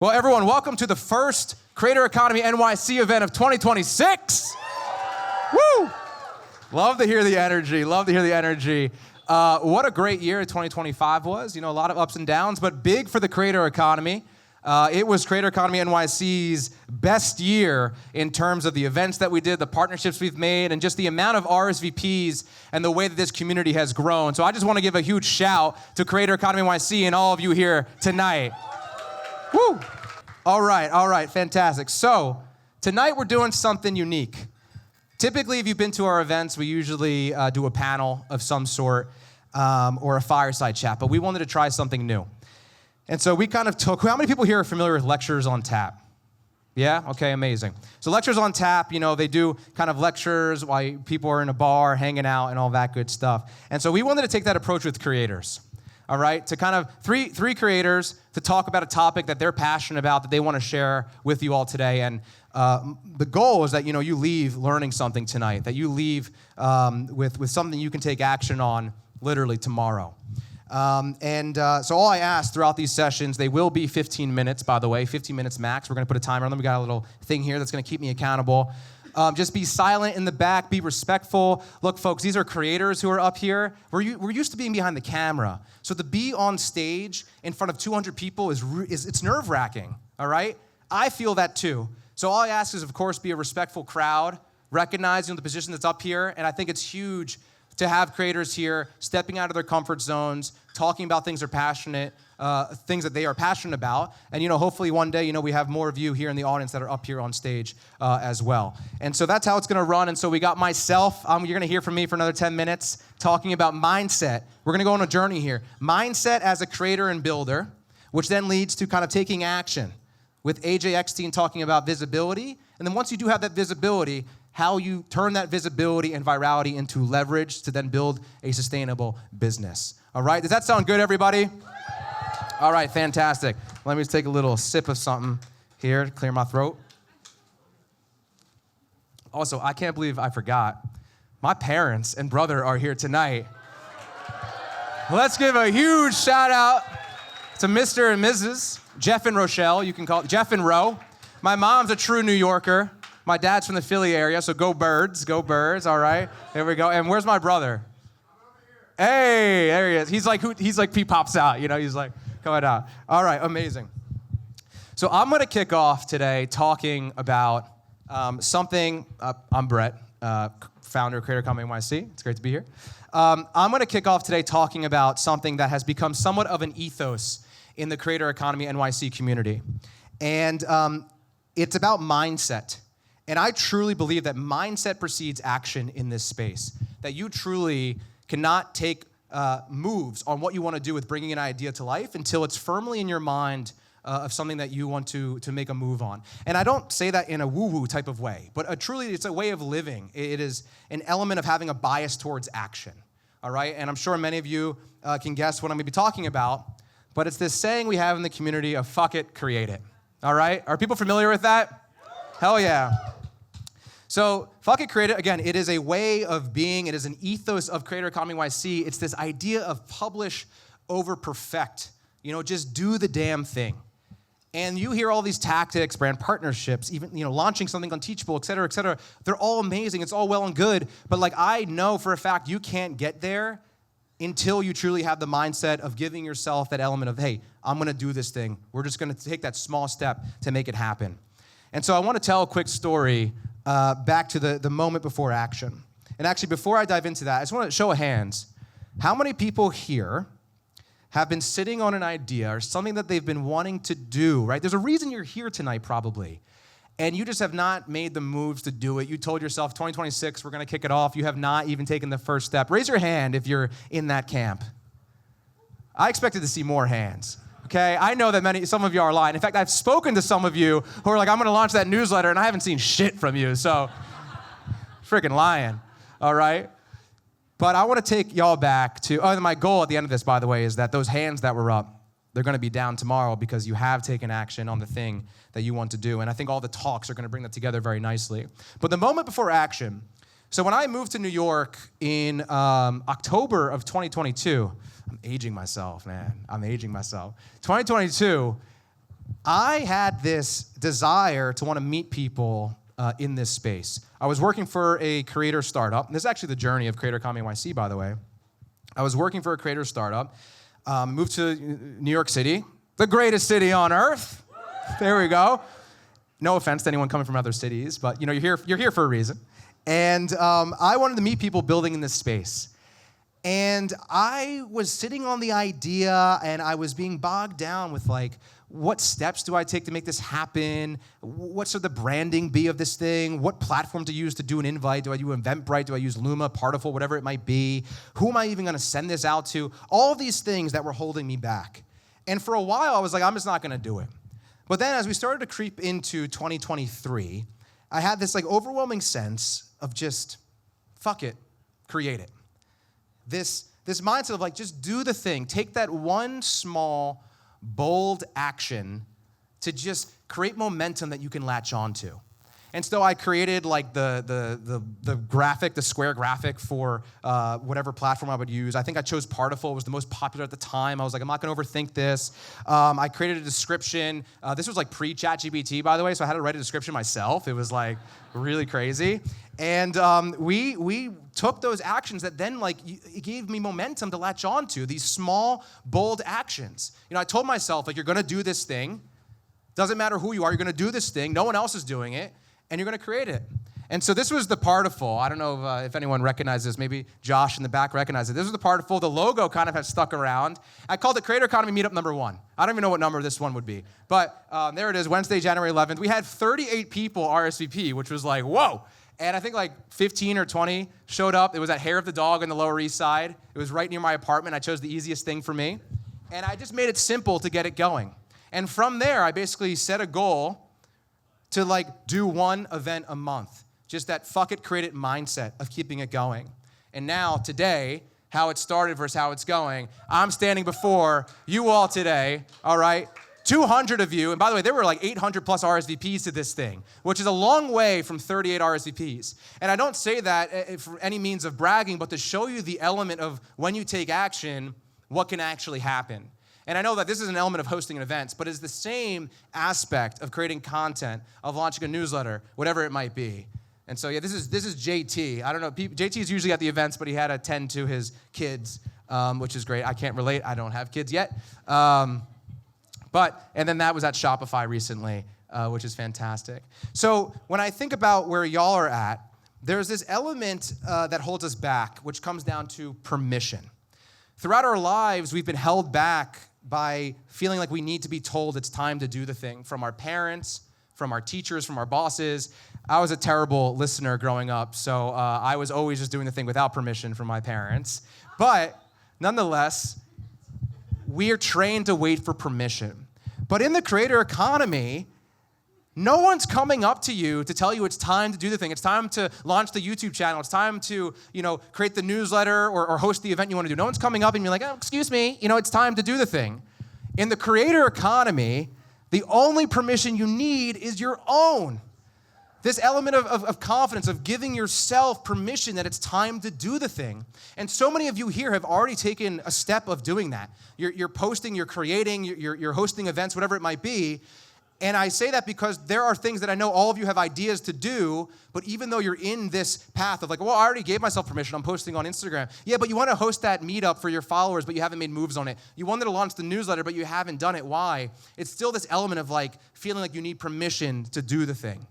Well, everyone, welcome to the first Creator Economy NYC event of 2026. Woo! Love to hear the energy. Love to hear the energy. What a great year 2025 was. You know, a lot of ups and downs, but big for the creator economy. It was Creator Economy NYC's best year in terms of the events that we did, the partnerships we've made, and just the amount of RSVPs and the way that this community has grown. So I just want to give a huge shout to Creator Economy NYC and all of you here tonight. Woo! All right, fantastic. So tonight we're doing something unique. Typically, if you've been to our events, we usually do a panel of some sort or a fireside chat, but we wanted to try something new. And so we kind of took, how many people here are familiar with Lectures on Tap? Yeah? Okay, amazing. So Lectures on Tap, you know, they do kind of lectures while people are in a bar, hanging out, and all that good stuff. And so we wanted to take that approach with creators. All right, to kind of three creators to talk about a topic that they're passionate about, that they want to share with you all today. And the goal is that, you know, you leave learning something tonight, that you leave with something you can take action on literally tomorrow. So all I ask throughout these sessions, they will be 15 minutes, by the way, 15 minutes max. We're going to put a timer on them. We got a little thing here that's going to keep me accountable. Just be silent in the back, be respectful. Look, folks, these are creators who are up here. We're used to being behind the camera. So to be on stage in front of 200 people it's nerve-wracking, all right? I feel that too. So all I ask is, of course, be a respectful crowd, recognizing the position that's up here, and I think it's huge to have creators here stepping out of their comfort zones, talking about things things that they are passionate about. And, you know, hopefully one day, you know, we have more of you here in the audience that are up here on stage as well. And so that's how it's going to run. And so we got myself. You're going to hear from me for another 10 minutes talking about mindset. We're going to go on a journey here. Mindset as a creator and builder, which then leads to kind of taking action, with AJ Eckstein talking about visibility. And then once you do have that visibility, how you turn that visibility and virality into leverage to then build a sustainable business. All right, does that sound good, everybody? All right, fantastic. Let me just take a little sip of something here to clear my throat. Also, I can't believe I forgot. My parents and brother are here tonight. Let's give a huge shout out to Mr. and Mrs. Jeff and Rochelle. You can call it Jeff and Ro. My mom's a true New Yorker. My dad's from the Philly area, so go Birds, all right? There we go. And where's my brother? Hey, there he is. He's like he pops out, you know, he's like coming out. All right, amazing. So I'm going to kick off today talking about something. I'm Brett, founder of Creator Economy NYC. It's great to be here. I'm going to kick off today talking about something that has become somewhat of an ethos in the Creator Economy NYC community. And it's about mindset. And I truly believe that mindset precedes action in this space, that you truly cannot take moves on what you want to do with bringing an idea to life until it's firmly in your mind of something that you want to make a move on. And I don't say that in a woo-woo type of way, but truly it's a way of living. It is an element of having a bias towards action, all right? And I'm sure many of you can guess what I'm going to be talking about, but it's this saying we have in the community of fuck it, create it, all right? Are people familiar with that? Hell yeah. So, fuck it, create it. Again, it is a way of being. It is an ethos of Creator Economy NYC. It's this idea of publish over perfect. You know, just do the damn thing. And you hear all these tactics, brand partnerships, even, you know, launching something on Teachable, et cetera, et cetera. They're all amazing. It's all well and good. But like, I know for a fact you can't get there until you truly have the mindset of giving yourself that element of, hey, I'm going to do this thing. We're just going to take that small step to make it happen. And so I want to tell a quick story back to the moment before action. And actually, before I dive into that, I just want to show of hands. How many people here have been sitting on an idea or something that they've been wanting to do, right? There's a reason you're here tonight, probably. And you just have not made the moves to do it. You told yourself, 2026, we're going to kick it off. You have not even taken the first step. Raise your hand if you're in that camp. I expected to see more hands. Okay, I know that some of you are lying. In fact, I've spoken to some of you who are like, I'm going to launch that newsletter, and I haven't seen shit from you, so freaking lying, all right? But I want to take y'all back to, my goal at the end of this, by the way, is that those hands that were up, they're going to be down tomorrow because you have taken action on the thing that you want to do, and I think all the talks are going to bring that together very nicely. But the moment before action, so when I moved to New York in October of 2022, I'm aging myself, man. I'm aging myself. 2022, I had this desire to want to meet people in this space. I was working for a creator startup. This is actually the journey of Creator Economy NYC, by the way. I was working for a creator startup, moved to New York City, the greatest city on earth. There we go. No offense to anyone coming from other cities, but you're here for a reason. And I wanted to meet people building in this space. And I was sitting on the idea, and I was being bogged down with what steps do I take to make this happen? What should the branding be of this thing? What platform to use to do an invite? Do I use Eventbrite? Do I use Luma, Partiful, whatever it might be? Who am I even going to send this out to? All of these things that were holding me back. And for a while, I was like, I'm just not going to do it. But then as we started to creep into 2023, I had this overwhelming sense of just, fuck it, create it. This mindset of just do the thing. Take that one small, bold action to just create momentum that you can latch onto. And so I created the graphic, the square graphic for whatever platform I would use. I think I chose Partiful. It was the most popular at the time. I was like, I'm not going to overthink this. I created a description. This was pre-ChatGPT, by the way, so I had to write a description myself. It was really crazy. And we took those actions that then it gave me momentum to latch onto, these small, bold actions. I told myself, you're going to do this thing. Doesn't matter who you are, you're going to do this thing. No one else is doing it. And you're going to create it. And so this was the Partiful. I don't know if anyone recognizes this. Maybe Josh in the back recognizes it. This was the Partiful. The logo kind of has stuck around. I called it Creator Economy Meetup number 1. I don't even know what number this one would be. But there it is, Wednesday, January 11th. We had 38 people RSVP, which was whoa. And I think 15 or 20 showed up. It was at Hair of the Dog on the Lower East Side. It was right near my apartment. I chose the easiest thing for me. And I just made it simple to get it going. And from there, I basically set a goal to do one event a month. Just that fuck it, create it mindset of keeping it going. And now, today, how it started versus how it's going, I'm standing before you all today, all right? 200 of you, and by the way, there were 800 plus RSVPs to this thing, which is a long way from 38 RSVPs. And I don't say that for any means of bragging, but to show you the element of when you take action, what can actually happen. And I know that this is an element of hosting events, but it's the same aspect of creating content, of launching a newsletter, whatever it might be. And so, this is JT. I don't know, JT is usually at the events, but he had to tend to his kids, which is great. I can't relate. I don't have kids yet. And then that was at Shopify recently, which is fantastic. So when I think about where y'all are at, there's this element that holds us back, which comes down to permission. Throughout our lives, we've been held back by feeling like we need to be told it's time to do the thing from our parents, from our teachers, from our bosses. I was a terrible listener growing up, so I was always just doing the thing without permission from my parents. But nonetheless, we are trained to wait for permission. But in the creator economy, no one's coming up to you to tell you it's time to do the thing. It's time to launch the YouTube channel. It's time to, create the newsletter or host the event you want to do. No one's coming up and you're like, oh, excuse me, it's time to do the thing. In the creator economy, the only permission you need is your own. This element of confidence, of giving yourself permission that it's time to do the thing. And so many of you here have already taken a step of doing that. You're posting, you're creating, you're hosting events, whatever it might be. And I say that because there are things that I know all of you have ideas to do, but even though you're in this path of I already gave myself permission, I'm posting on Instagram. Yeah, but you want to host that meetup for your followers, but you haven't made moves on it. You wanted to launch the newsletter, but you haven't done it. Why? It's still this element of feeling like you need permission to do the thing,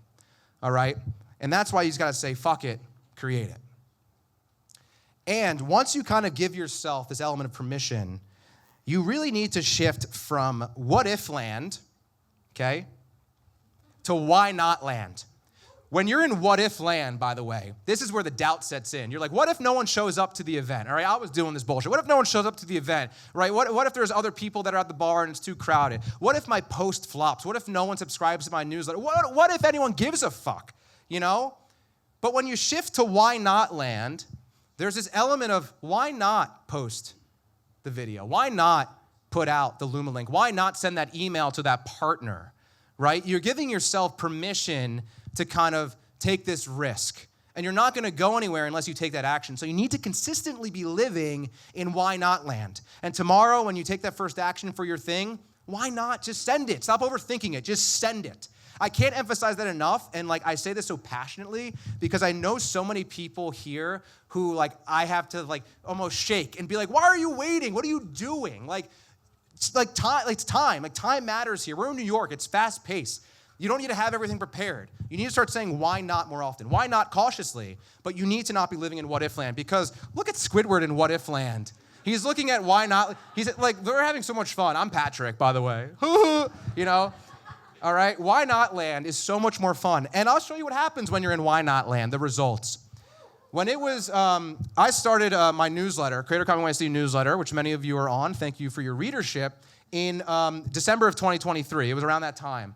all right? And that's why you just got to say, fuck it, create it. And once you kind of give yourself this element of permission, you really need to shift from what if land, okay, to why not land. When you're in what if land, by the way, this is where the doubt sets in. You're like, what if no one shows up to the event? All right, I was doing this bullshit. What if no one shows up to the event, right? What if there's other people that are at the bar and it's too crowded? What if my post flops? What if no one subscribes to my newsletter? What if anyone gives a fuck, But when you shift to why not land, there's this element of why not post the video? Why not put out the Luma link? Why not send that email to that partner, right? You're giving yourself permission to kind of take this risk. And you're not going to go anywhere unless you take that action. So you need to consistently be living in why not land. And tomorrow, when you take that first action for your thing, why not just send it? Stop overthinking it, just send it. I can't emphasize that enough, and like I say this so passionately because I know so many people here who like I have to like almost shake and be like, why are you waiting? What are you doing? It's time. Time matters here. We're in New York. It's fast paced. You don't need to have everything prepared. You need to start saying why not more often. Why not cautiously? But you need to not be living in what if land, because look at Squidward in what if land. He's looking at why not. He's like, they're having so much fun. I'm Patrick, by the way. You know? All right? Why not land is so much more fun. And I'll show you what happens when you're in why not land, the results. When it was, I started my newsletter, Creator Economy NYC newsletter, which many of you are on. Thank you for your readership. In December of 2023. It was around that time.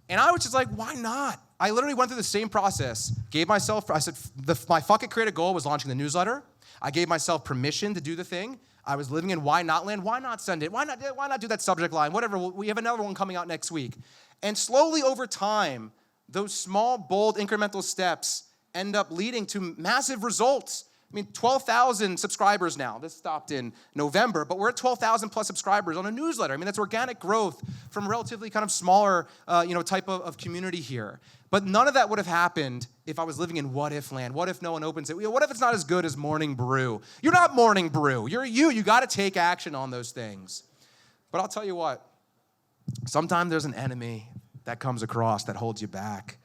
And I was just like, why not? I literally went through the same process. I said, my fuck it creative goal was launching the newsletter. I gave myself permission to do the thing. I was living in why not land. Why not send it? Why not do that subject line? Whatever, we have another one coming out next week. And slowly over time, those small, bold, incremental steps end up leading to massive results. I mean, 12,000 subscribers now. This stopped in November, but we're at 12,000 plus subscribers on a newsletter. I mean, that's organic growth from a relatively kind of smaller, type of community here. But none of that would have happened if I was living in what if land. What if no one opens it? What if it's not as good as Morning Brew? You're not Morning Brew. You're you. You got to take action on those things. But I'll tell you what. Sometimes there's an enemy that comes across that holds you back.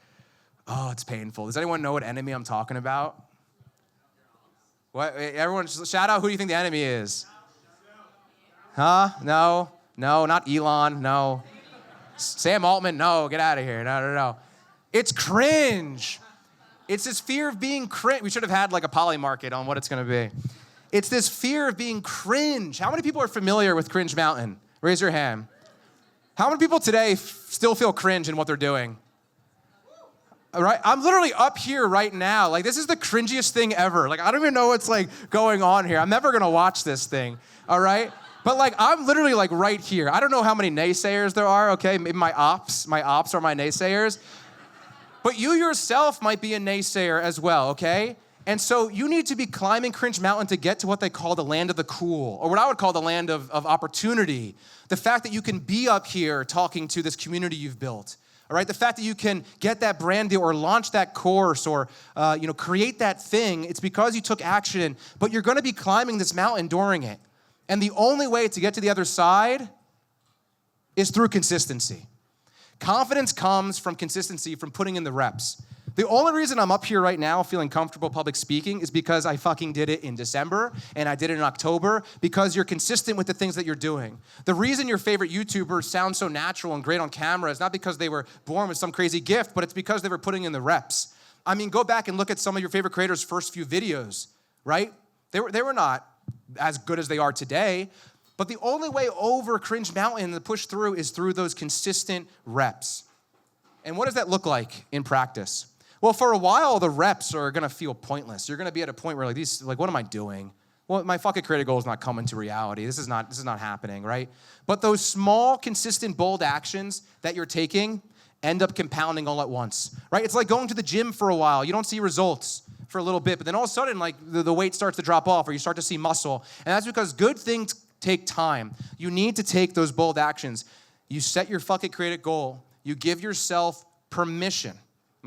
Oh, it's painful. Does anyone know what enemy I'm talking about? What? Everyone, shout out who do you think the enemy is? Huh? No, not Elon, no. Sam Altman, no, get out of here, no. It's cringe. It's this fear of being cringe. We should have had like a poly market on what it's gonna be. It's this fear of being cringe. How many people are familiar with Cringe Mountain? Raise your hand. How many people today still feel cringe in what they're doing? All right, I'm literally up here right now. Like, this is the cringiest thing ever. Like, I don't even know what's like going on here. I'm never gonna watch this thing, all right? But like, I'm literally like right here. I don't know how many naysayers there are, okay? Maybe my ops are my naysayers. But you yourself might be a naysayer as well, okay? And so you need to be climbing Cringe Mountain to get to what they call the land of the cool, or what I would call the land of opportunity. The fact that you can be up here talking to this community you've built. All right, the fact that you can get that brand deal or launch that course or create that thing, it's because you took action, but you're gonna be climbing this mountain during it. And the only way to get to the other side is through consistency. Confidence comes from consistency, from putting in the reps. The only reason I'm up here right now feeling comfortable public speaking is because I fucking did it in December and I did it in October, because you're consistent with the things that you're doing. The reason your favorite YouTubers sound so natural and great on camera is not because they were born with some crazy gift, but it's because they were putting in the reps. I mean, go back and look at some of your favorite creators' first few videos, right? They were not as good as they are today, but the only way over Cringe Mountain to push through is through those consistent reps. And what does that look like in practice? Well, for a while, the reps are gonna feel pointless. You're gonna be at a point where what am I doing? Well, my fucking creative goal is not coming to reality. This is not happening, right? But those small, consistent, bold actions that you're taking end up compounding all at once, right? It's like going to the gym for a while. You don't see results for a little bit, but then all of a sudden, like the weight starts to drop off or you start to see muscle. And that's because good things take time. You need to take those bold actions. You set your fucking creative goal. You give yourself permission,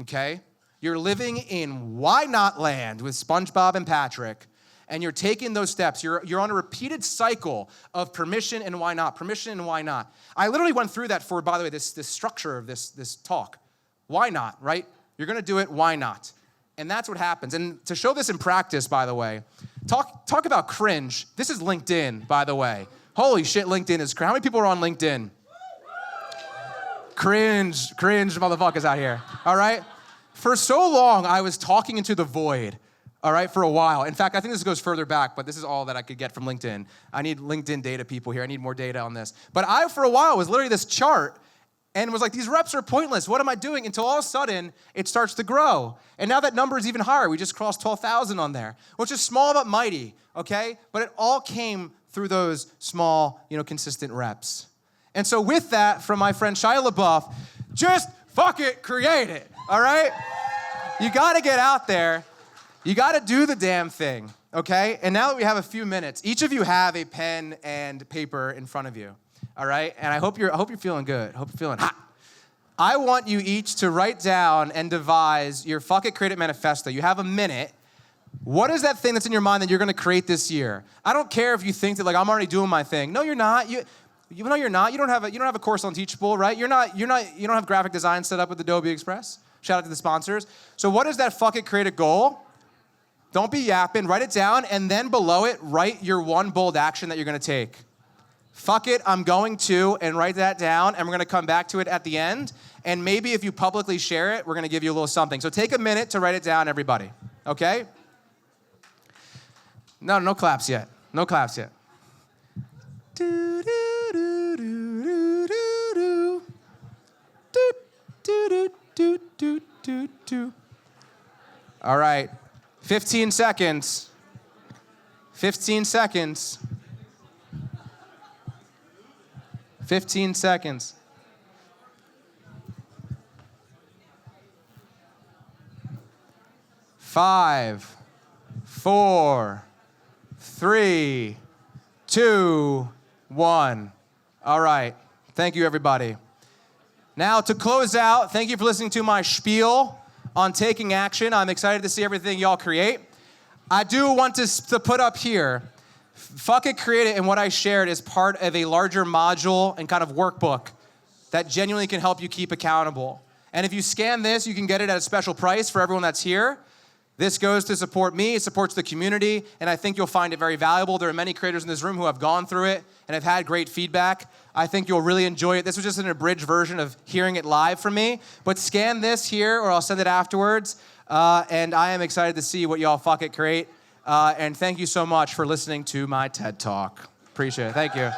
okay? You're living in why not land with SpongeBob and Patrick, and you're taking those steps. You're on a repeated cycle of permission and why not, permission and why not. I literally went through that for, by the way, this structure of this talk. Why not, right? You're gonna do it, why not? And that's what happens. And to show this in practice, by the way, talk about cringe. This is LinkedIn, by the way. Holy shit, LinkedIn is cringe. How many people are on LinkedIn? Cringe motherfuckers out here, all right? For so long, I was talking into the void, all right, for a while. In fact, I think this goes further back, but this is all that I could get from LinkedIn. I need LinkedIn data people here. I need more data on this. But I, for a while, was literally this chart and was like, these reps are pointless. What am I doing? Until all of a sudden, it starts to grow. And now that number is even higher. We just crossed 12,000 on there, which is small but mighty, okay? But it all came through those small, consistent reps. And so with that, from my friend Shia LaBeouf, just fuck it, create it, all right? You gotta get out there. You gotta do the damn thing, okay? And now that we have a few minutes, each of you have a pen and paper in front of you. all right? And I hope you're feeling good. I hope you're feeling hot. I want you each to write down and devise your Fuck It, Create It manifesto. You have a minute. What is that thing that's in your mind that you're gonna create this year? I don't care if you think that like I'm already doing my thing. No, you're not. No, you're not. You don't have a course on Teachable, right? You don't have graphic design set up with Adobe Express. Shout out to the sponsors. So what is that Fuck It, Create It goal? Don't be yapping. Write it down, and then below it, write your one bold action that you're gonna take. Fuck it, I'm going to, and write that down, and we're gonna come back to it at the end. And maybe if you publicly share it, we're gonna give you a little something. So take a minute to write it down, everybody, okay? No claps yet. No claps yet. Do, do, do, do, do, do, do, do, do, do, do. All right, 15 seconds. 15 seconds. 15 seconds. Five, 4, 3, 2, 1. All right. Thank you, everybody. Now, to close out, thank you for listening to my spiel on taking action. I'm excited to see everything y'all create. I do want to put up here, Fuck It, Create It, and what I shared is part of a larger module and kind of workbook that genuinely can help you keep accountable. And if you scan this, you can get it at a special price for everyone that's here. This goes to support me, it supports the community, and I think you'll find it very valuable. There are many creators in this room who have gone through it and have had great feedback. I think you'll really enjoy it. This was just an abridged version of hearing it live from me, but scan this here or I'll send it afterwards, and I am excited to see what y'all Fuck It, Create. And thank you so much for listening to my TED Talk. Appreciate it. Thank you.